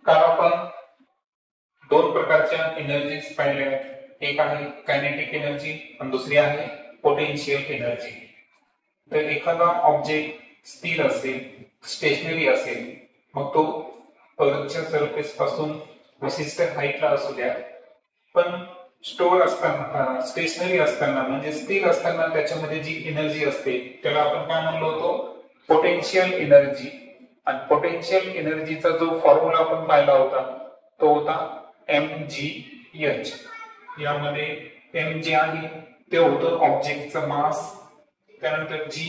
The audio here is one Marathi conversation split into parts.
काल आपण दोन प्रकारच्या एनर्जीज पाहिल्या. एक आहे कायनेटिक एनर्जी आणि दुसरी आहे पोटेन्शियल एनर्जी. तर एखादा ऑब्जेक्ट स्थिर असेल, स्टेशनरी असेल, मग तो अर्थच्या सरफेस पासून विशिष्ट हाईटला असू द्या, पण स्टोर असताना, स्टेशनरी असताना म्हणजे स्थिर असताना त्याच्यामध्ये जी एनर्जी असते त्याला आपण काय म्हणलो होतो? Potential energy. आणि पोटेन्शियल एनर्जीचा जो फॉर्म्युला आपण पाहिला होता तो होता mgh. यामध्ये m जे आहे ते होतं ऑब्जेक्टचं मास, त्यानंतर g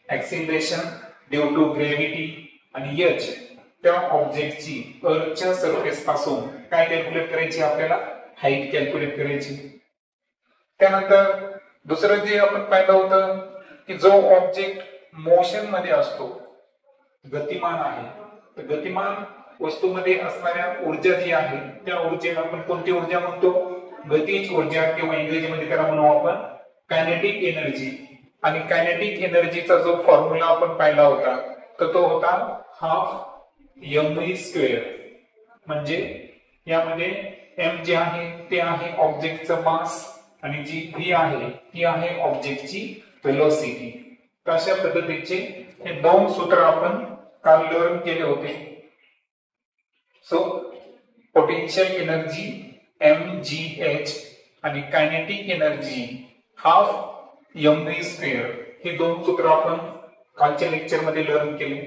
acceleration due to gravity, आणि h त्या ऑब्जेक्टची अर्थच्या सरफेस पासून काय कॅल्क्युलेट करायची? आपल्याला हाईट कॅल्क्युलेट करायची. त्यानंतर दुसरं जे आपण पाहिलं होतं की जो ऑब्जेक्ट मोशन मध्ये असतो, गतिमान आहे, तर गतिमान वस्तूमध्ये असणाऱ्या ऊर्जा जी आहे त्या ऊर्जेला आपण कोणती ऊर्जा म्हणतो? गतिज ऊर्जा, किंवा इंग्रजीमध्ये त्याला म्हणू आपण कायनेटिक एनर्जी. आणि कायनेटिक एनर्जीचा जो फॉर्म्युला आपण पाहिला होता तर तो होता हाफ mv स्क्वेअर. म्हणजे यामध्ये m जे आहे ते आहे ऑब्जेक्टचं मास आणि जी v आहे ती आहे ऑब्जेक्टची वेलोसिटी. तर अशा पद्धतीचे हे दोन सूत्र आपण काल लर्न केले होते. सो पोटेन्शियल एनर्जी mgh आणि kinetic energy half mv square हे दोन सूत्र आपण कालच्या लेक्चर मध्ये लर्न केले.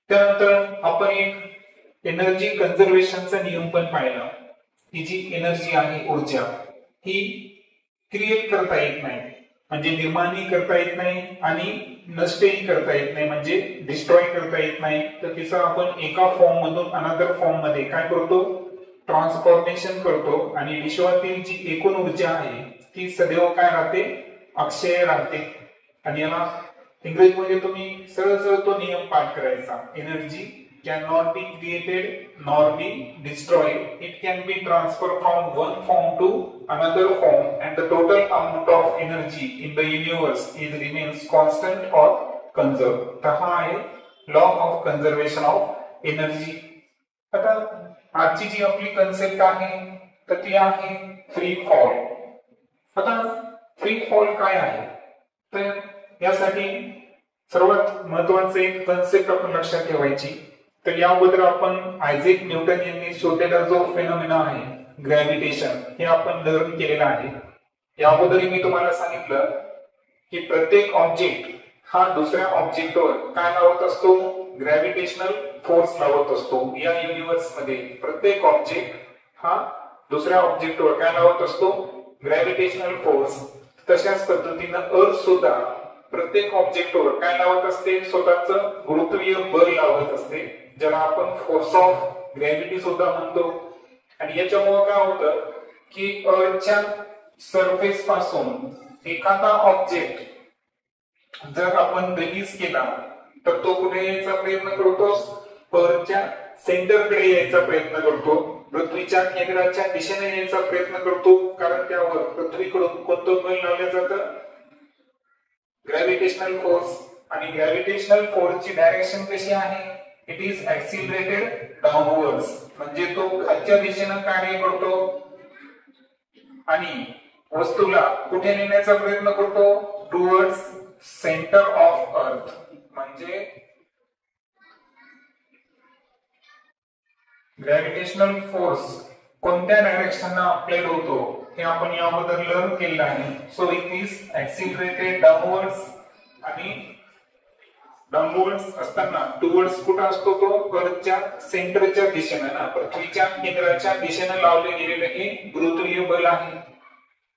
त्यानंतर आपण एक एनर्जी कन्झर्वेशनचा नियम पण पाहिला. ही जी एनर्जी आहे, ऊर्जा, ही क्रिएट करता येत नाही, म्हणजे निर्माणही करता येत नाही आणि नष्टही करता येत नाही, म्हणजे डिस्ट्रॉय करता येत नाही. तर तिचं आपण एका फॉर्म मधून अनदर फॉर्म मध्ये काय करतो? ट्रान्सफॉर्मेशन करतो. आणि विश्वातील जी एकूण ऊर्जा आहे ती सदैव काय राहते? अक्षय राहते. आणि याला इंग्रजीमध्ये तुम्ही सरळ सरळ तो नियम पाठ करायचा. Energy cannot be created nor be destroyed. It can be transferred from one form to another form, and the total amount of energy in the universe is remains constant or conserved. तर हा आहे law of conservation of energy. आता आजची जी आपली कन्सेप्ट आहे तर ती आहे फ्री फॉल. आता फ्री फॉल काय आहे? तर यासाठी सर्वात महत्वाचे एक कन्सेप्ट आपण लक्षात ठेवायची. तर याबद्दल आपण आयझॅक न्यूटन यांनी शोधलेला जो फेनॉमेना आहे ग्रॅव्हिटेशन, हे आपण लर्न केलेला आहे. याबद्दल मी तुम्हाला सांगितलं की प्रत्येक ऑब्जेक्ट हा दुसऱ्या ऑब्जेक्टवर काय लावत असतो? ग्रॅव्हिटेशनल फोर्स लावत असतो. या युनिव्हर्स मध्ये प्रत्येक ऑब्जेक्ट हा दुसऱ्या ऑब्जेक्टवर काय लावत असतो? Gravitational force. तशाच पद्धतीनं अर्थ सुद्धा प्रत्येक ऑब्जेक्टवर काय लावत असते? स्वतःचं गुरुत्वीय बल लावत असते, ज्याला आपण फोर्स ऑफ ग्रॅव्हिटी सुद्धा म्हणतो. आणि याच्यामुळे काय होतं की अर्थच्या सरफेस पासून एखादा ऑब्जेक्ट जर आपण रिलीज केला तर तो कुठे यायचा प्रयत्न करतो? अर्थच्या सेंटरकडे यायचा प्रयत्न करतो, पृथ्वीच्या केंद्राच्या दिशेने यायचा प्रयत्न करतो. कारण त्यावर पृथ्वीकडून कोणतं बल लावलं जातं? Gravitational force. आणि ग्रॅव्हिटेशनल फोर्सची डायरेक्शन कशी आहे? इट इज ऍक्सिलरेटेड डाउनवर्ड्स, म्हणजे तो खालच्या दिशेने कार्य करतो आणि वस्तूला कुठे नेण्याचा प्रयत्न करतो? Towards centre of earth. म्हणजे ग्रॅव्हिटेशनल फोर्स कोणत्या डायरेक्शनला अप्लाइड होतो हे आपण याबद्दल लर्न केलेलं आहे. So it is accelerated downwards. आणि डाउनवर्ड्स असताना टुवर्ड्स कुठे असतो? तो अर्थच्या सेंटरच्या दिशेने ना, पृथ्वीच्या केंद्राच्या दिशेने लावले गेलेले हे गुरुत्वीय बल आहे.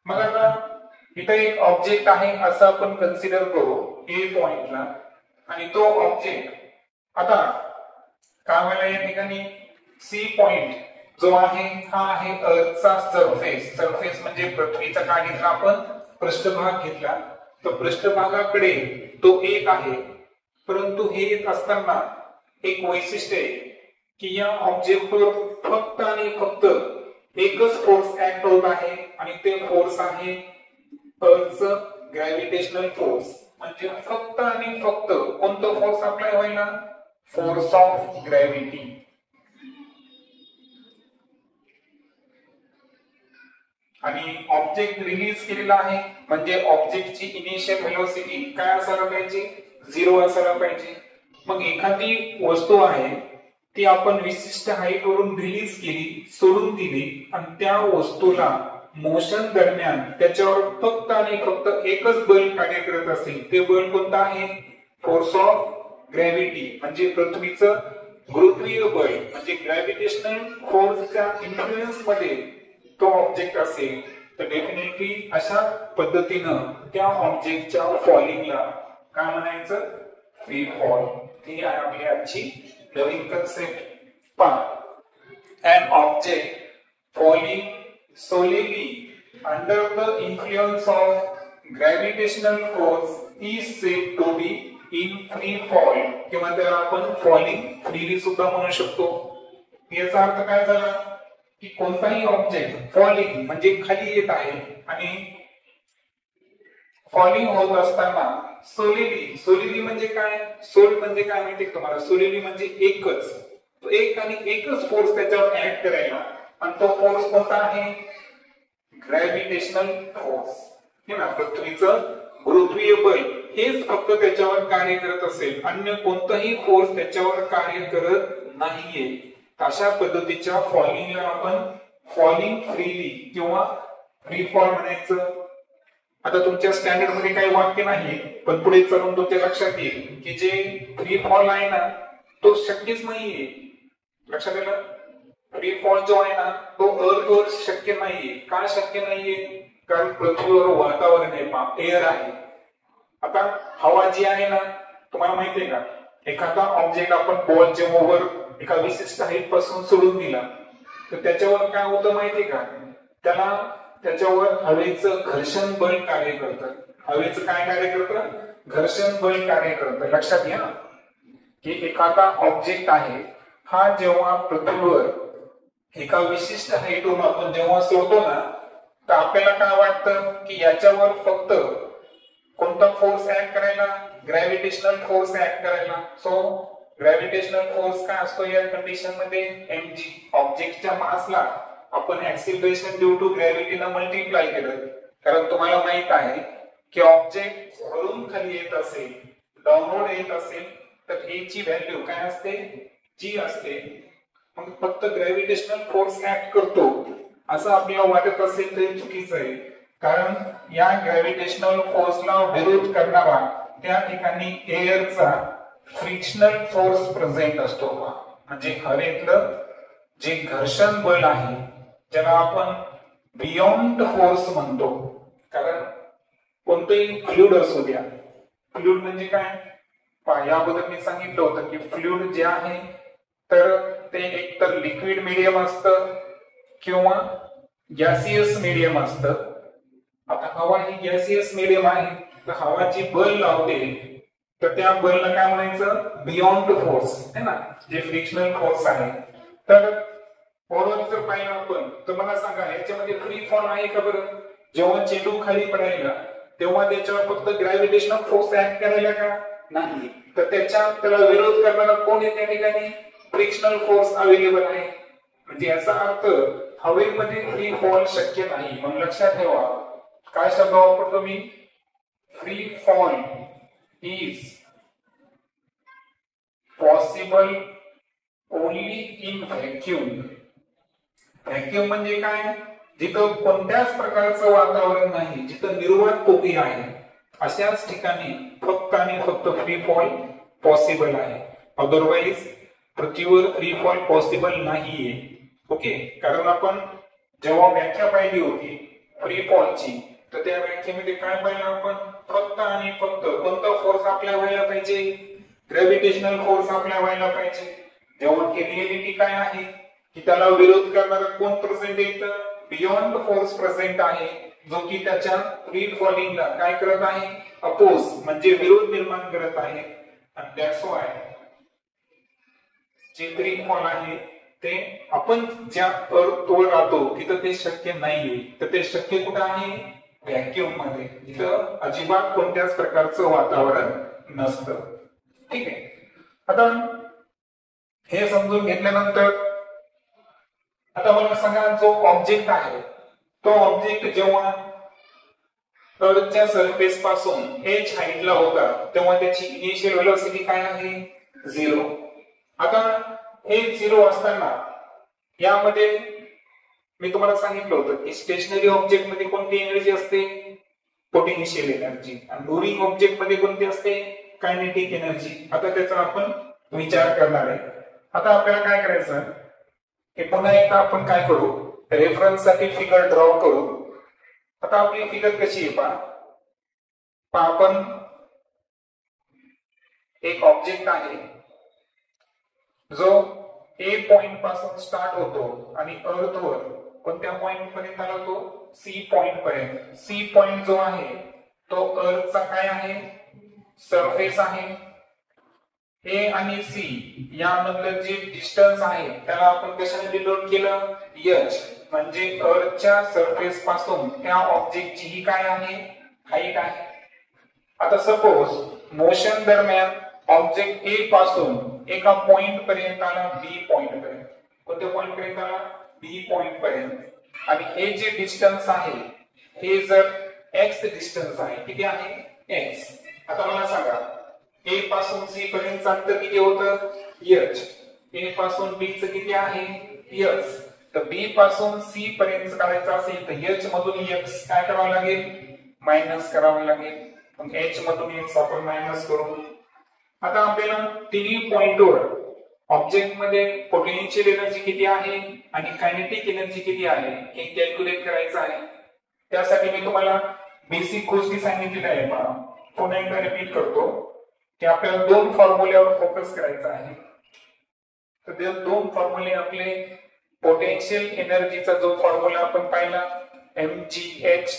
मग आता इथं एक ऑब्जेक्ट आहे असं आपण कन्सिडर करू ए पॉइंटला, आणि तो ऑब्जेक्ट आता काय व्हायला या ठिकाणी सी पॉइंट जो आहे हा आहे अर्थचा सरफेस. सरफेस म्हणजे पृथ्वीचा काय घेतला आपण? पृष्ठभाग घेतला. तर पृष्ठभागाकडे तो एक आहे, परंतु हे येत असताना एक वैशिष्ट्य आहे की या ऑब्जेक्टवर फक्त आणि फक्त एकच फोर्स ऍक्ट होत आहे, आणि ते फोर्स आहे अर्थचं ग्रॅव्हिटेशनल फोर्स. म्हणजे फक्त आणि फक्त कोणतं फोर्स अप्लाय होईना? Force of gravity. आणि ऑब्जेक्ट रिलीज केलेला आहे म्हणजे ऑब्जेक्टची इनिशियल व्हेलॉसिटी काय असायला पाहिजे, 0 असायला पाहिजे. मग एखादी वस्तू आहे ती आपण विशिष्ट हाईट वरून रिलीज केली, सोडून दिली आणि त्या वस्तूला मोशन दरम्यान त्याच्यावर फक्त आणि फक्त एकच बल कार्य करत असेल, ते बल कोणतं आहे, फोर्स ऑफ ग्रॅव्हिटी म्हणजे पृथ्वीचं गुरुत्वीय बळ म्हणजे ग्रॅव्हिटेशनल फोर्सच्या इन्फ्लुएन्स मध्ये तो ऑब्जेक्ट असेल तर डेफिनेटली अशा पद्धतीनं त्या ऑब्जेक्टच्या फॉलिंगला काय म्हणायचं, फ्री फॉल. ही आहे आपली आजची नवीन कन्सेप्ट. पहा, an object falling solely under the influence of gravitational force is said to be in free fall किंवा त्याला आपण फॉलिंग फ्रीली सुद्धा म्हणू शकतो. याचा अर्थ काय झाला की कोणताही ऑब्जेक्ट फॉलिंग म्हणजे खाली येत आहे आणि फॉलिंग होत असताना सोलिली म्हणजे काय, सोल म्हणजे काय माहिती तुम्हाला, सोलिली म्हणजे एकच, तो एक आणि एकच फोर्स त्याच्यावर ऍक्ट करायला आणि तो फोर्स कोणता आहे, ग्रॅव्हिटेशनल फोर्स हे ना, पृथ्वीचं गुरुत्वीय बल हेच फक्त त्याच्यावर कार्य करत असेल, अन्य कोणताही फोर्स त्याच्यावर कार्य करत नाहीये. अशा पद्धतीच्या फॉलिंगला आपण फॉलिंग फ्रीली किंवा फ्री फॉल म्हणायचं. आता तुमच्या स्टँडर्ड मध्ये काही वाक्य नाही पण पुढे चालून तुमच्या लक्षात येईल की जे फ्री फॉल आहे ना तो शक्यच नाहीये. लक्षात आलं, फ्री फॉल जो आहे ना तो अर्थवर शक्य नाहीये. का शक्य नाहीये, कारण पृथ्वीवर वातावरण आहे, एअर आहे. आता हवा जी आहे ना, तुम्हाला माहितीये का, एखादा ऑब्जेक्ट आपण बॉलच्या ओव्हर एका विशिष्ट हाईट पासून सोडून दिला तर त्याच्यावर काय होतं माहितीये का, त्याच्यावर हवेचं घर्षण बल कार्य करतं. हवेचं काय कार्य करतं, घर्षण बल कार्य करतं. लक्षात घ्या की एखादा ऑब्जेक्ट आहे हा जेव्हा पृथ्वीवर एका विशिष्ट हाईटून आपण जेव्हा सोडतो ना तर आपल्याला काय वाटतं की याच्यावर फक्त कोणता फोर्स ऍक्ट करायला, ग्रॅव्हिटेशनल फोर्स ऍक्ट करायला. सो ग्रॅव्हिटेशनल फोर्स काय असतो या कंडिशन मध्ये, mg. ऑब्जेक्टच्या मासला आपण ऍक्सिलरेशन ड्यू टू ग्रॅव्हिटीला मल्टिप्लाय केलं, कारण तुम्हाला माहित आहे की ऑब्जेक्ट वरून खाली येत असेल, डाऊनवर्ड येत असेल तर a ची व्हॅल्यू काय असते, g असते. मग फक्त ग्रॅव्हिटेशनल फोर्स ऍक्ट करतो असं आपल्याला वाटत असेल तरी चुकीचं आहे, कारण या ग्रॅव्हिटेशनल फोर्सला विरोध करणारा त्या ठिकाणी एअरचा फ्रिक्शनल फोर्स प्रेझेंट असतो. म्हणजे हवेतलं जे घर्षण बल आहे ज्याला आपण बियॉन्ड फोर्स म्हणतो, कारण कोणतंही फ्लुइड असू द्या, फ्लुइड म्हणजे काय, याबद्दल मी सांगितलं होतं की फ्लुइड जे आहे तर ते एकतर लिक्विड मीडियम असतं किंवा गॅसियस मीडियम असतं. आता हवा ही गॅसियस मीडियम आहे तर हवा जी बल लावते तर त्या बलला काय म्हणायचं, बियॉन्ड फोर्स है ना, जे फ्रिक्शनल फोर्स आहे. तर ओव्हरऑल जर पाहिलं आपण तर मला सांगा याच्यामध्ये फ्री फॉल आहे का बरं, जेव्हा चेंडू खाली पडायला तेव्हा त्याच्यावर फक्त ग्रॅव्हिटेशनल फोर्स ऍक्ट करायला का, नाही, तर त्याला विरोध करणारा कोण आहे त्या ठिकाणी, फ्रिक्शनल फोर्स अवेलेबल आहे. म्हणजे याचा अर्थ हवेमध्ये फ्री फॉल शक्य नाही. मग लक्षात ठेवा काय शब्द वापरतो मी, free fall is possible only in vacuum. Vacuum म्हणजे काय, जिथं कोणत्याच प्रकारचं वातावरण नाही, जिथं निर्वात पोकळी आहे अशाच ठिकाणी फक्त आणि फक्त फ्री फॉल पॉसिबल आहे. अदरवाईज पृथ्वीवर फ्री फॉल पॉसिबल नाहीये. ओके, कारण आपण जेव्हा व्याख्या पाहिली होती फ्री फॉलची तर त्या व्याख्येमध्ये काय पाहिलं आपण, फक्त आणि फक्त कोणता फोर्स आपल्या व्हायला पाहिजे, ग्रॅव्हिटेशनल फोर्स आपल्या व्हायला पाहिजे. जेव्हा की रिअलिटी काय आहे की त्याला विरोध करणारा कोण प्रेझेंट येतं, बियॉन्ड फोर्स प्रेझेंट आहे जो की त्याच्या फ्री फॉलिंगला काय करत आहे, अपोज म्हणजे विरोध निर्माण करत आहे. आणि दॅट्स व्हाय जे फ्री फॉल आहे ते आपण ज्या अर्थवर राहतो तिथं ते शक्य नाहीये. तर ते शक्य कुठं आहे, व्हॅक्यूम मध्ये, जिथं अजिबात कोणत्याच प्रकारचं वातावरण नसतं. ठीक आहे, आता हे समजून घेतल्यानंतर आता मला सांगा जो ऑब्जेक्ट आहे तो ऑब्जेक्ट जेव्हा अर्थच्या सरफेस पासून h हाईटला होता तेव्हा त्याची इनिशियल व्हेलॉसिटी काय आहे 0. आता हे 0 असताना यामध्ये मी तुम्हाला सांगितलं होतं की स्टेशनरी ऑब्जेक्ट मध्ये कोणती एनर्जी असते पोटेन्शियल एनर्जी आणि मूव्हिंग ऑब्जेक्ट मध्ये कोणती असते कायनेटिक एनर्जी. आता त्याचा आपण विचार करणार आहे. आता आपल्याला काय करायचं हे पुन्हा एकदा आपण काय करू रेफरन्स साठी फिगर ड्रॉ करू. आता आपली फिगर कशी आहे पहा आपण एक ऑब्जेक्ट आहे जो ए पॉइंट पासून स्टार्ट होतो आणि अर्थवर कोणत्या पॉइंट पर्यंत आला तो सी पॉइंट पर्यंत. सी पॉइंट जो आहे तो अर्थचा काय आहे सरफेस आहे. ए आणि सी यामधलं जे डिस्टन्स आहे त्याला आपण कशाने डिनोट केलं h म्हणजे अर्थच्या सरफेस पासून त्या ऑब्जेक्टची ही काय आहे हाईट आहे. आता सपोज मोशन दरम्यान ऑब्जेक्ट ए पासून एका पॉइंट पर्यंत आला बी पॉइंट पर्यंत. कोणत्या पॉइंट पर्यंत आला बी पॉइंट पर्यंत आणि हे जे डिस्टन्स आहे हे जर x डिस्टन्स आहे किती आहे x. आता मला सांगा ए पासून सी पर्यंत अंतर किती होतं h. ए पासून बी चं किती आहे h. तर बी पासून सी पर्यंत करायचं असेल तर h मधून x काय करावं लागेल मायनस करावं लागेल. मग h मधून x आपण मायनस करू. आता आपल्याला तिन्ही पॉइंटवर ऑब्जेक्ट मध्ये पोटेन्शियल एनर्जी किती आहे आणि कायनेटिक एनर्जी किती आहे हे कॅल्क्युलेट करायचं आहे. त्यासाठी मी तुम्हाला बेसिक गोष्टी सांगितलेल्या आहे पहा पुन्हा एकदा रिपीट करतो की आपल्याला दोन फॉर्म्युल्यावर फोकस करायचा आहे. तर ते दोन फॉर्म्युले आपले पोटेन्शियल एनर्जीचा जो फॉर्म्युला आपण पाहिला mgh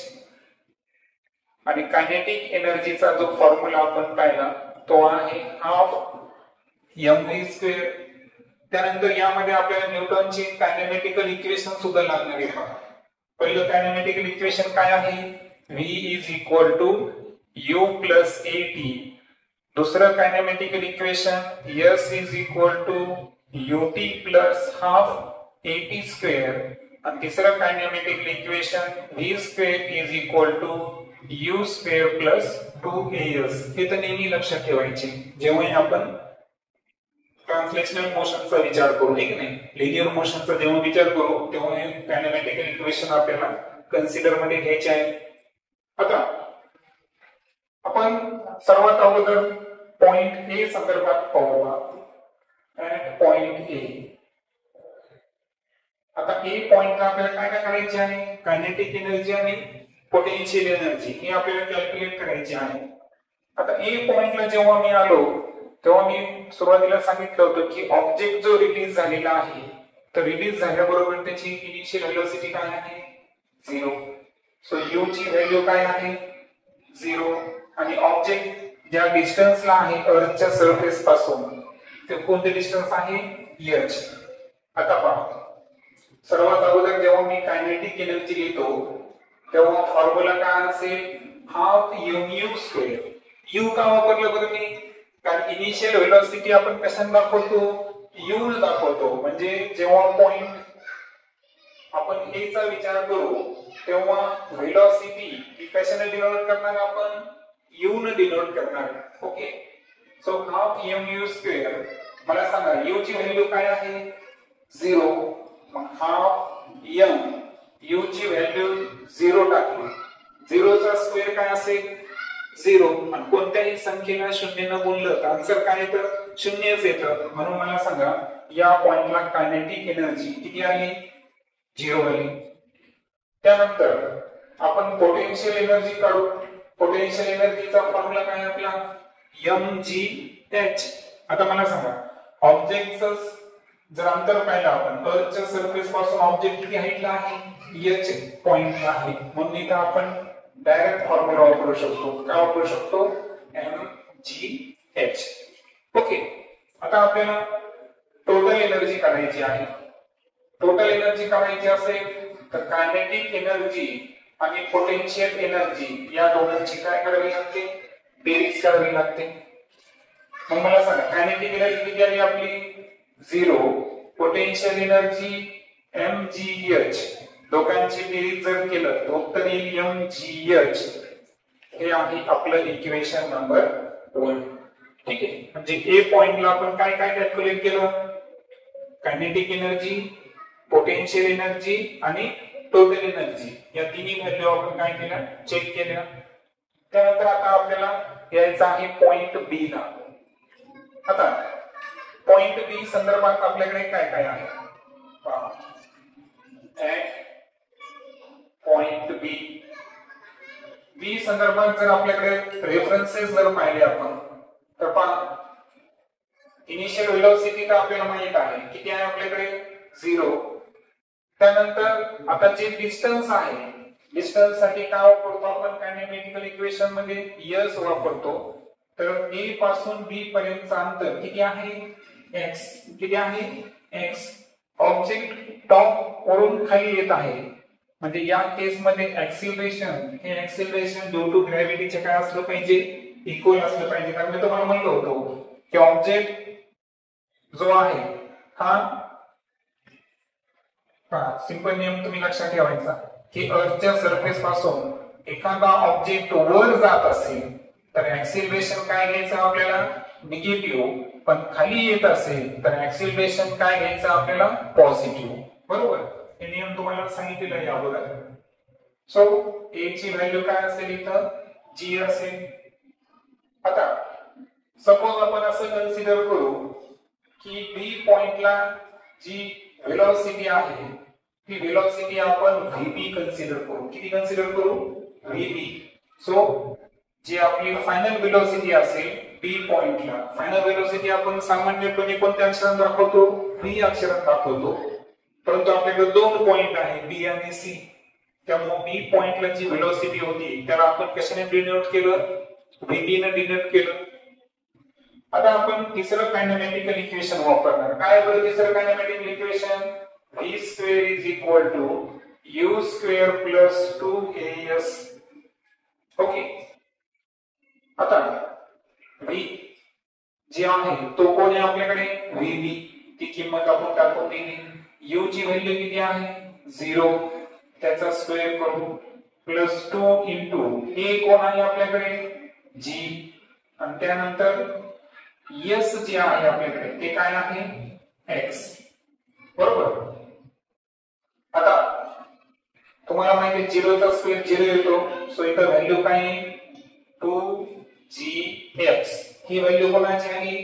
आणि कायनेटिक एनर्जीचा जो फॉर्म्युला आपण पाहिला तो आहे हाफ mv². त्यानंतर यामध्ये आपल्याला न्यूटनचे कायनेमॅटिकल इक्वेशन सुद्धा लागणार आहे. पहिलं कायनेमॅटिकल इक्वेशन काय आहे v = u + at. दुसरं कायनेमॅटिकल इक्वेशन s = ut + ½ at². आणि तिसरं kinematical equation v² = u² + 2as. हे तर नेहमी लक्षात ठेवायचे जेव्हा आपण ट्रान्सलेशनल मोशनचा विचार करू की नाही लिनियर मोशनचा जेव्हा विचार करू तेव्हा हे कायनेमॅटिकल इक्वेशन आपल्याला कन्सिडर मध्ये घ्यायचे आहे. आता आपण सर्वात अगोदर पॉइंट ए संदर्भात पाहूया. At point A. आता ए पॉइंटला आपल्याला काय काय करायचे आहे कायनेटिक एनर्जी आणि पोटेन्शियल एनर्जी हे आपल्याला कॅल्क्युलेट करायची आहे. आता ए पॉइंटला जेव्हा मी आलो तेव्हा मी सुरुवातीला सांगितलं होतं की ऑब्जेक्ट जो रिलीज झालेला आहे तर रिलीज झाल्याबरोबर त्याची इनिशियल व्हेलॉसिटी काय आहे 0. सो u ची व्हॅल्यू काय आहे 0 आणि ऑब्जेक्ट ज्या डिस्टन्सला आहे अर्थच्या सरफेस पासून ते कोणते डिस्टन्स आहे h. आता पहा सर्वात अगोदर जेव्हा मी कायनेटिक एनर्जी घेतो तेव्हा फॉर्म्युला काय असेल हाफ mu². u का वापरलं बरं मी कारण इनिशियल व्हेलॉसिटी आपण कशाने दाखवतो u ने दाखवतो. म्हणजे जेव्हा पॉइंट आपण a चा विचार करू तेव्हा व्हेलॉसिटी ही कशाने डिनोट करणार आपण u ने डिनोट करणार. ओके. So half mu². मला सांगा u ची व्हॅल्यू काय आहे 0. मग हाफ m u ची व्हॅल्यू 0 टाकली 0 चा स्क्वेअर काय असेल 0 आणि कोणत्याही संख्येला 0 ने गुणलं तर आन्सर काय येतं 0च येतं. म्हणून मला सांगा या पॉइंटला कायनेटिक एनर्जी किती आली 0 आली. त्यानंतर आपण पोटेन्शियल एनर्जी काढू. पोटेन्शियल एनर्जीचा फॉर्म्युला काय आपला mgh. आता मला सांगा ऑब्जेक्टचं जर अंतर पाहिलं आपण अर्थच्या सरफेस पासून ऑब्जेक्ट किती हाईटला आहे h पॉइंटला आहे म्हणून इथं आपण डायरेक्ट फॉर्म्युला वापरू शकतो. काय वापरू शकतो mgh. ओके. आता आपल्याला टोटल एनर्जी काढायची आहे. टोटल एनर्जी काढायची असेल तर कायनेटिक एनर्जी आणि पोटेन्शियल एनर्जी या दोघांची काय करावी लागते बेरीज करावी लागते. मग मला सांगा कायनेटिक एनर्जी किती आली आपली 0. पोटेन्शियल एनर्जी mgh दोघांची बेरीज जर केलं तर उत्तर येईल mgh. हे आहे आपलं इक्वेशन नंबर 1. ठीक आहे. म्हणजे ए पॉइंटला आपण काय काय कॅल्क्युलेट केलं? कायनेटिक एनर्जी, पोटेन्शियल एनर्जी आणि टोटल एनर्जी या तिन्ही व्हॅल्यू आपण काय केल्या? चेक केल्या. त्यानंतर आता आपल्याला यायचं आहे पॉइंट बी ला. आता पॉइंट बी संदर्भात आपल्याकडे काय काय आहे पहा. पॉइंट बी संदर्भात जर आपल्याकडे रेफरन्सेस जर पाहिले आपण तर पहा, इनिशियल वेलोसिटी तर आपल्याला माहित आहे किती आहे आपल्याकडे? 0. त्यानंतर आता जे डिस्टन्स आहे, डिस्टन्स साठी काय वापरतो आपण? कायनेमॅटिकल इक्वेशन मध्ये s वापरतो. तर a पासून b पर्यंतचं अंतर किती आहे? x. किती आहे? x. ऑब्जेक्ट टॉप वरून खाली येत आहे म्हणजे या केस मध्ये ऍक्सिलरेशन, हे ऍक्सिलरेशन ड्यू टू ग्रॅव्हिटीचे काय असलं पाहिजे? इक्वल असलं पाहिजे. कारण मी तुम्हाला म्हणलो होतो की ऑब्जेक्ट जो आहे हा सिंपल नियम तुम्ही लक्षात ठेवायचा की अर्थच्या सरफेस पासून एखादा ऑब्जेक्ट वर जात असेल तर ऍक्सिलरेशन काय घ्यायचं आपल्याला? निगेटिव्ह. पण खाली येत असेल तर ऍक्सिलरेशन काय घ्यायचं आपल्याला? पॉझिटिव्ह. बरोबर? हे नियम तुम्हाला सांगितलेलं आहे अगोदर. सो ए ची व्हॅल्यू काय असेल इथं? जी असेल. आता सपोज आपण असं कन्सिडर करू की बी पॉइंटला जी वेलोसिटी आहे ती वेलोसिटी आपण व्हीबी कन्सिडर करू. किती कन्सिडर करू? व्हीबी. सो जी आपली फायनल वेलोसिटी असेल बी पॉइंटला, फायनल वेलोसिटी आपण सामान्यपणे कोणत्या अक्षरात दाखवतो? व्ही अक्षरात दाखवतो. परंतु आपल्याकडे दोन पॉइंट आहे बी आणि सी. त्यामुळे बी पॉइंटला जी वेलोसिटी होती त्याला आपण कशाने डिनोट केलं? व्हीबी ने डिनोट केलं. आता आपण तिसरं कायनेमॅटिकल इक्वेशन वापरणार. काय बरं तिसरं kinematical equation? v square is equal to u square plus 2as. Okay. आता v जे आहे तो कोण आहे आपल्याकडे? vb. ती किंमत आपण टाकून दिली. u ची व्हॅल्यू किती आहे? 0. त्याचा स्क्वेअर करू प्लस 2 इंटू a कोण आहे आपल्याकडे? g. आणि त्यानंतर s जे आहे आपल्याकडे ते काय आहे? x. बरोबर? आता तुम्हाला माहिती आहे 0 चा स्क्वेअर 0 येतो. सो इथं व्हॅल्यू काय आहे? 2gx. ही व्हॅल्यू कोणाची आहे?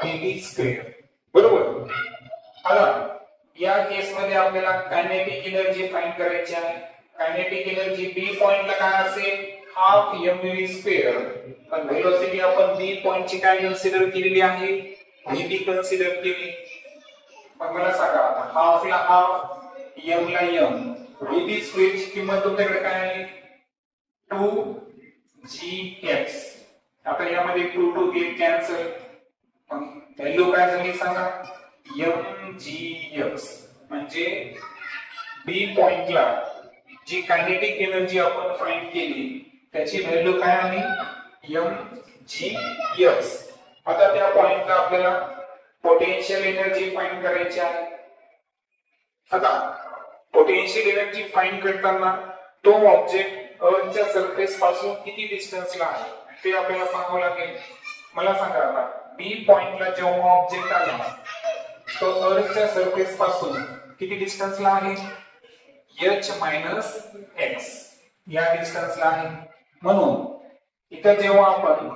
vb square. बरोबर? आता या केस मध्ये आपल्याला कायनेटिक एनर्जी फाइंड करायची आहे. कायनेटिक एनर्जी बी पॉइंटला काय असेल? Half mv square. पण वेलोसिटी आपण बी पॉइंटची काय कन्सिडर केलेली आहे? vb कन्सिडर केली. मग मला सांगा आता हाफ ला हाफ, m ला m, vb स्क्वेअर ची किंमत तुमच्याकडे काय आहे? 2gx. आता यामध्ये 2 2 गेट कॅन्सल. व्हॅल्यू काय झाली सांगा? mgx. म्हणजे बी पॉइंटला जी कायनेटिक एनर्जी आपण फाइंड केली त्याची व्हॅल्यू काय आली? mgx. आता त्या पॉइंटला आपल्याला पोटेन्शियल एनर्जी फाइंड करायची आहे. आता पोटेन्शियल एनर्जी फाइंड करताना तो ऑब्जेक्ट अर्थच्या सरफेस पासून किती डिस्टन्सला आहे ते आपल्याला पाहावं लागेल. मला सांगा आता बी पॉइंटला जेव्हा ऑब्जेक्ट आला तो अर्थच्या सरफेस पासून किती डिस्टन्सला आहे? h - x या डिस्टन्सला आहे. म्हणून इथं जेव्हा आपण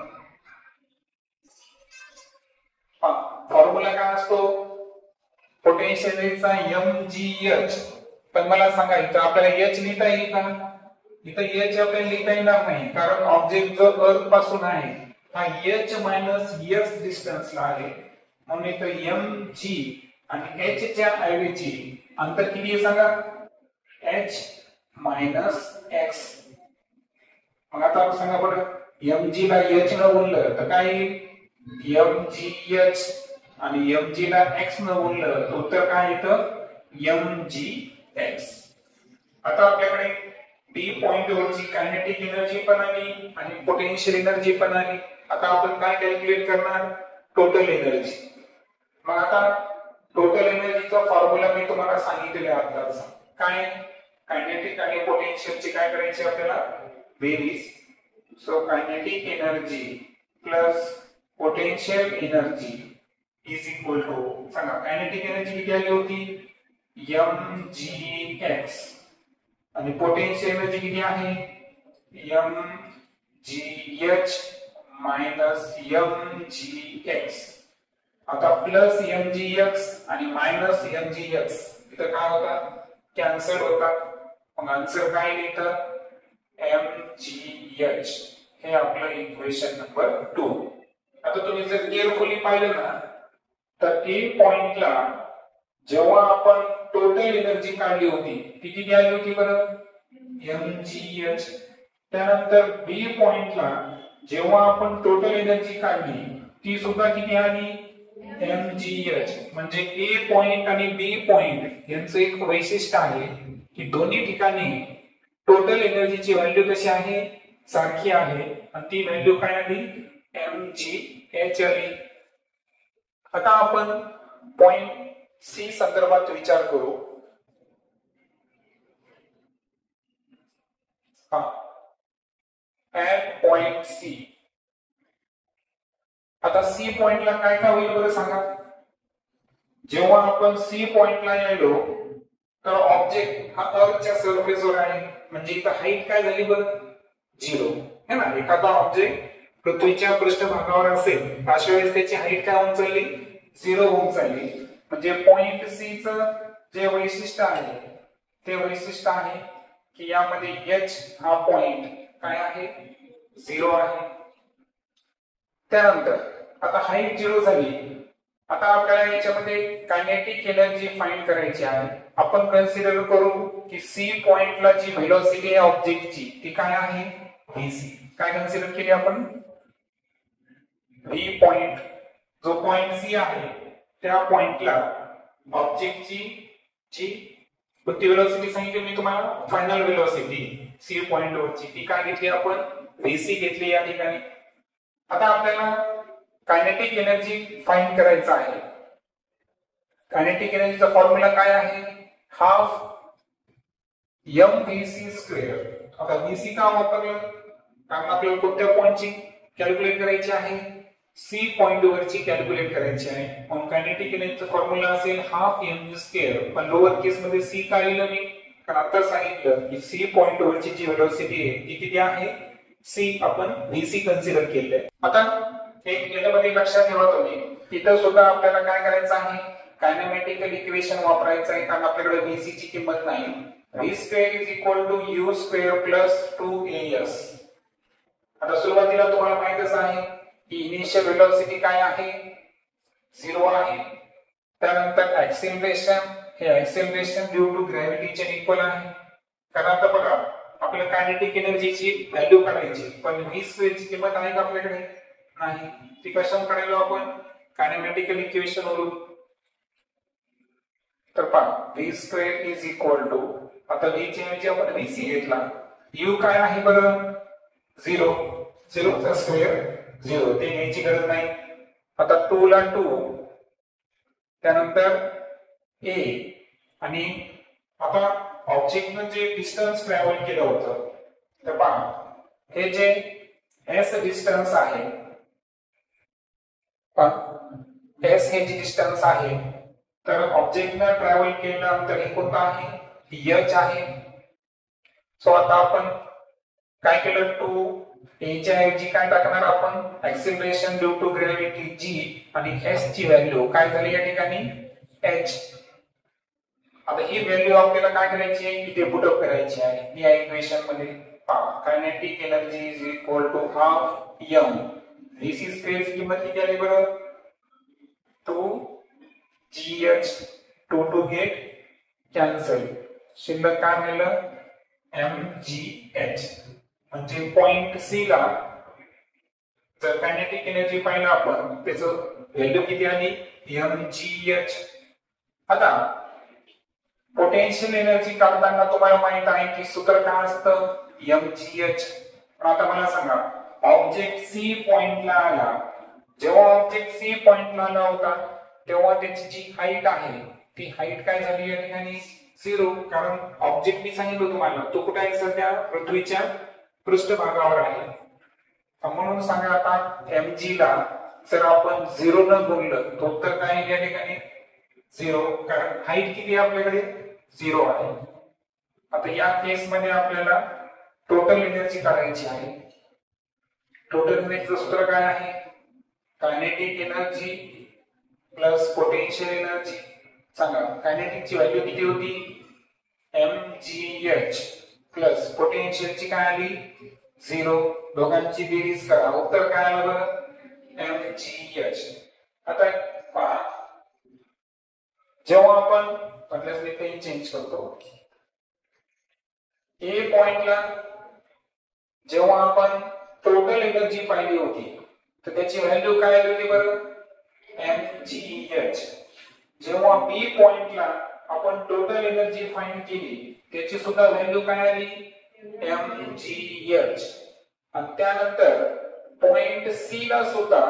फॉर्म्युला काय असतो? पोटेन्शियल एनर्जीचा mgh. पण मला सांगा इथं आपल्याला h लिहिता येईल का? इथं h आपल्याला लिहिता येणार नाही कारण ऑब्जेक्ट जो अर्थ पासून आहे हा h - s डिस्टन्सला आहे. म्हणून इथं mg आणि h च्या ऐवजी अंतर किती आहे सांगा? h - x. मग आता सांगा बरं mg ला h न गुणलं तर काय mgh आणि mg ला x न गुणलं तर उत्तर काय येतं? mgx. आता आपल्याकडे बी पॉइंट वरची कायनेटिक एनर्जी पण आली आणि पोटेन्शियल एनर्जी पण आली. आता आपण काय कॅल्क्युलेट करणार? Total energy. मग आता टोटल एनर्जीचा फॉर्म्युला मी तुम्हाला सांगितलेला आहे आताच. काय? कायनेटिक आणि पोटेन्शियलची काय करायची आपल्याला बेरीज. So kinetic energy plus potential energy is equal to, सांगा कायनेटिक एनर्जी किती आली होती mgx आणि पोटेन्शियल एनर्जी किती आहे mgh मायनस mgx. आता प्लस mgx आणि मायनस mgx इथं काय होतात कॅन्सल होतात. मग आन्सर काय लिहितं mgh. हे आपलं इक्वेशन नंबर 2. आता तुम्ही जर केअरफुली पाहिलं ना तर ए पॉइंटला जेव्हा आपण टोटल एनर्जी काढली होती ती किती आली होती बरं mgh. त्यानंतर बी पॉइंटला जेव्हा आपण टोटल एनर्जी काढली ती सुद्धा किती आली mgh. म्हणजे ए पॉइंट आणि बी पॉइंट यांचं एक वैशिष्ट्य आहे की दोन्ही ठिकाणी टोटल एनर्जीची व्हॅल्यू कशी आहे सारखी आहे आणि ती व्हॅल्यू काय आली mgh आली. आता आपण पॉइंट सी संदर्भात विचार करू. At point C. आता सी पॉइंटला काय काय होईल बरं सांगा. जेव्हा आपण सी पॉइंटला यायलो तर ऑब्जेक्ट हा अर्थच्या सरफेसवर आहे म्हणजे इथं हाईट काय झाली बरं 0 है ना. एखादा ऑब्जेक्ट पृथ्वीच्या पृष्ठभागावर असेल अशा वेळेस त्याची हाईट काय होऊन चालली 0 होऊन चालली. म्हणजे पॉइंट सी चं जे वैशिष्ट्य आहे ते वैशिष्ट्य आहे की यामध्ये h हा पॉइंट काय आहे 0 आहे. त्यानंतर आता हाईट 0 झाली. आता आपल्याला याच्यामध्ये कायनेटिक एनर्जी फाइंड करायची आहे. आपण कन्सिडर करू की सी पॉइंटला जी व्हेलॉसिटी आहे ऑब्जेक्टची ती काय आहे vc. काय कन्सिडर केली आपण v पॉइंट. जो पॉइंट सी आहे त्या पॉइंटला ऑब्जेक्टची जी कोणती व्हेलॉसिटी सांगितली मी तुम्हाला फायनल व्हेलॉसिटी सी पॉइंट वरची ती काय घेतली आपण vc घेतली या ठिकाणी. आता आपल्याला कायनेटिक एनर्जी फाइंड करायचा आहे. कायनेटिक एनर्जीचा फॉर्म्युला काय आहे हाफ mvc स्क्वेअर. आता vc का वापरलं कारण आपल्याला कोणत्या पॉइंटची कॅल्क्युलेट करायची आहे सी पॉइंट वरची कॅल्क्युलेट करायची आहे. मग कायनेटिक एनर्जीचा फॉर्म्युला असेल हाफ mv स्क्वेअर. पण लोअर केस मध्ये सी का लिहिलं मी कारण आता सांगितलं की सी पॉइंट वरची जी व्हेलॉसिटी आहे ती किती आहे सी आपण vc कन्सिडर केलंय. आता एक याच्यामध्ये लक्षात ठेवा तुम्ही इथं सुद्धा आपल्याला काय करायचं आहे कायनेमॅटिकल इक्वेशन वापरायचं आहे कारण आपल्याकडे vc ची किंमत नाही. v square is equal to u square plus 2as. आता सुरुवातीला तुम्हाला माहितच आहे की इनिशियल व्हेलॉसिटी काय आहे 0 आहे. त्यानंतर ऍक्सिलरेशन हे ऍक्सिलरेशन ड्यू टू ग्रॅव्हिटीचे इक्वल आहे. कारण आता बघा आपल्याला कायनेटिक एनर्जीची व्हॅल्यू काढायची पण v स्क्वेअरची किंमत आहे का आपल्याकडे नाही. ती कशावरून काढायला आपण कायनेमॅटिकल इक्वेशन वरून. तर पहा v square is equal to आता v ची ऐवजी आपण vc घेतला. u काय आहे बरं 0 0 चा स्क्वेअर 0 ते घ्यायची गरज नाही. आता 2 ला 2 त्यानंतर a आणि आता ऑब्जेक्टने जे डिस्टन्स ट्रॅव्हल केलं होतं तर पहा हे जे s डिस्टन्स आहे s हे जे डिस्टन्स आहे तर ऑब्जेक्टने ट्रॅव्हल केलेलं अंतर हे कोणतं आहे h आहे. सो आता आपण काय केलं 2 a च्या ऐवजी काय टाकणार आपण acceleration due to gravity g आणि s ची व्हॅल्यू काय झाली या ठिकाणी h. आता ही व्हॅल्यू आपल्याला काय करायची आहे इथे पुट अप करायची आहे या इक्वेशन मध्ये. Kinetic energy is equal to half m vc square ची किंमत किती आली बरं 2gh. 2 गेट कॅन्सल शिल्लक काय मिळालं mgh. म्हणजे पॉइंट सी ला जर कायनेटिक एनर्जी पाहिलं आपण त्याचं व्हॅल्यू किती आली mgh. आता पोटेन्शियल एनर्जी काढताना तुम्हाला माहित आहे की सूत्र काय असतं mgh. पण आता मला सांगा ऑब्जेक्ट सी पॉइंटला आला. जेव्हा ऑब्जेक्ट सी पॉइंटला आला होता तेव्हा त्याची जी हाईट आहे ती हाईट काय झाली या ठिकाणी 0, कारण ऑब्जेक्ट मी सांगितलं तुम्हाला तो कुठे आहे सध्या पृथ्वीच्या पृष्ठभागावर आहे. म्हणून सांगा आता mg ला जर आपण 0 न गुणलं तो उत्तर काय आहे या ठिकाणी 0, कारण हाईट किती आहे आपल्याकडे 0 आहे. आता या केस मध्ये आपल्याला टोटल एनर्जी काढायची आहे. टोटल एनर्जीचं सूत्र काय आहे kinetic energy plus potential energy. सांगा कायनेटिकची व्हॅल्यू किती होती mgh प्लस पोटेन्शियलची काय आली 0, दोघांची बेरीज करा उत्तर काय आलं बरं mgh. आता पहा जेव्हा आपण म्हटल्यास मी काही चेंज करतो ए पॉइंटला जेव्हा आपण टोटल एनर्जी पाहिली होती तर त्याची व्हॅल्यू काय आली होती बरं mgh. जेव्हा बी पॉइंटला आपण टोटल एनर्जी फाइंड केली त्याची सुद्धा व्हॅल्यू काय आली mgh. आणि त्यानंतर पॉइंट सी ला सुद्धा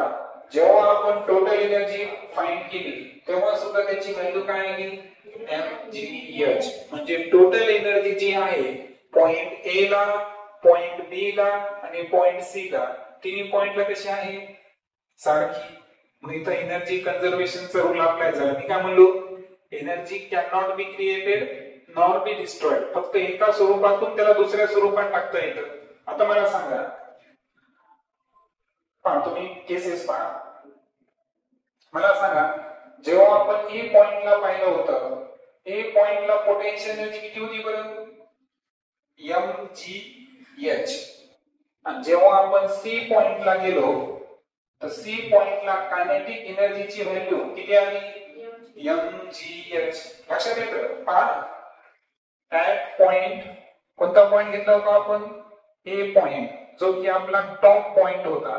जेव्हा आपण टोटल एनर्जी फाइंड केली तेव्हा सुद्धा त्याची व्हॅल्यू काय आली mgh. म्हणजे टोटल एनर्जी जी आहे पॉइंट ए ला पॉइंट बी ला आणि पॉइंट सी ला तिन्ही पॉइंटला कशी आहे सारखी. मग इथं एनर्जी कन्झर्वेशनचा रूल अप्लाय झाला. मी काय म्हणलो energy can not be created nor be destroyed. फक्त एका स्वरूपातून त्याला दुसऱ्या स्वरूपात टाकता येतं. आता मला सांगा पहा तुम्ही केसेस पहा मला सांगा जेव्हा आपण ए पॉइंटला पाहिलं होतं ए पॉइंटला पोटेन्शियल एनर्जी किती होती बरं mgh. आणि जेव्हा आपण सी पॉइंटला गेलो तर सी पॉइंटला कायनेटिक एनर्जीची व्हॅल्यू किती आली mgh. लक्षात येतं पहा ऍट पॉइंट कोणता पॉइंट घेतला होता आपण ए पॉइंट जो की आपला टॉप पॉइंट होता.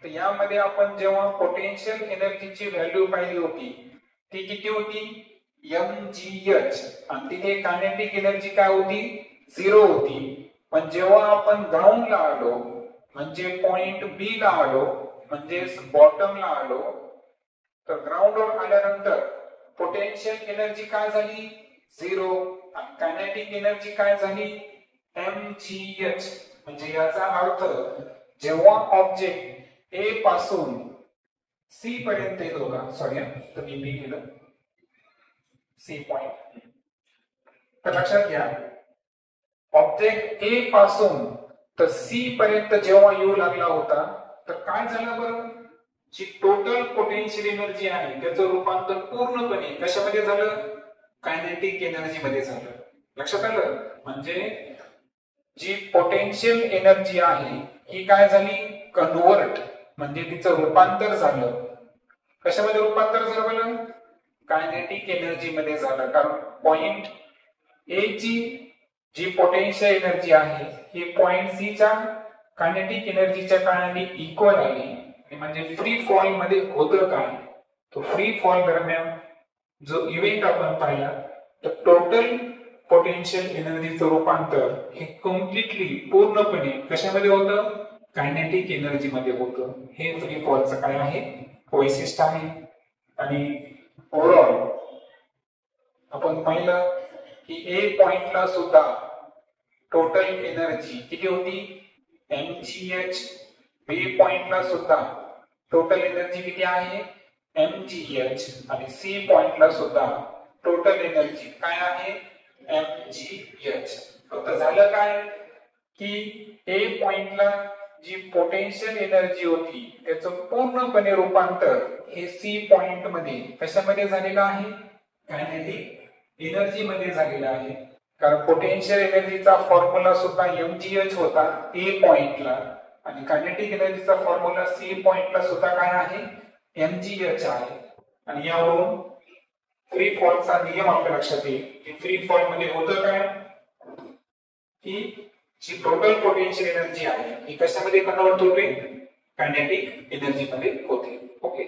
तर यामध्ये आपण जेव्हा पोटेन्शियल एनर्जीची व्हॅल्यू पाहिली होती ती किती होती mgh. आणि तिथे कायनेटिक एनर्जी काय होती 0 होती. पण जेव्हा आपण ग्राउंडला आलो म्हणजे पॉइंट बी ला आलो म्हणजे बॉटमला आलो तर ग्राउंडवर आल्यानंतर पोटेन्शियल एनर्जी काय झाली 0 आणि कायनेटिक एनर्जी काय झाली mgh. म्हणजे याचा अर्थ जेव्हा ऑब्जेक्ट ए पासून सी पर्यंत येत होता सॉरी तर मी बी केलं सी पॉइंट. तर लक्षात घ्या ऑब्जेक्ट ए पासून तर सी पर्यंत जेव्हा येऊ लागला होता तर काय झालं बरं जी टोटल पोटेन्शियल एनर्जी आहे त्याचं रूपांतर पूर्णपणे कशामध्ये झालं कायनेटिक एनर्जी मध्ये झालं. लक्षात आलं म्हणजे जी पोटेन्शियल एनर्जी आहे ही काय झाली कन्व्हर्ट म्हणजे तिचं रूपांतर झालं कशामध्ये रूपांतर झालं कायनेटिक एनर्जी मध्ये झालं. कारण पॉइंट ए ची जी पोटेन्शियल एनर्जी आहे ही पॉइंट सी च्या कायनेटिक एनर्जीच्या काळाने इक्वल आली. म्हणजे फ्री फॉल मध्ये होतं काय तो फ्री फॉल दरम्यान जो इव्हेंट आपण पाहिला तर टोटल पोटेन्शियल एनर्जीचं रूपांतर हे कम्प्लिटली पूर्णपणे कशामध्ये होतं कायनेटिक एनर्जी मध्ये होतं. हे फ्री फॉलचं काय आहे वैशिष्ट्य आहे. आणि ओव्हरऑल आपण पाहिलं की ए पॉइंटला सुद्धा टोटल एनर्जी किती होती mgh. बी पॉइंटला सुद्धा टोटल एनर्जी किती आहे mgh. आणि सी पॉइंटला सुद्धा टोटल एनर्जी काय आहे mgh. फक्त झालं काय की ए पॉइंटला जी पोटेन्शियल एनर्जी होती त्याचं पूर्णपणे रूपांतर हे सी पॉइंट मध्ये कशामध्ये झालेलं आहे कायनेटिक एनर्जी मध्ये झालेलं आहे. कारण पोटेन्शियल एनर्जीचा फॉर्म्युला सुद्धा mgh होता ए पॉइंटला आणि कायनेटिक एनर्जीचा फॉर्म्युला सी पॉइंटला सुद्धा काय आहे mgh आहे. आणि यावरून फ्री फॉलचा नियम आपल्या लक्षात येईल की फ्री फॉल मध्ये होतं काय की जी टोटल पोटेन्शियल एनर्जी आहे ही कशामध्ये कन्वर्ट होते कायनेटिक एनर्जी मध्ये होते. ओके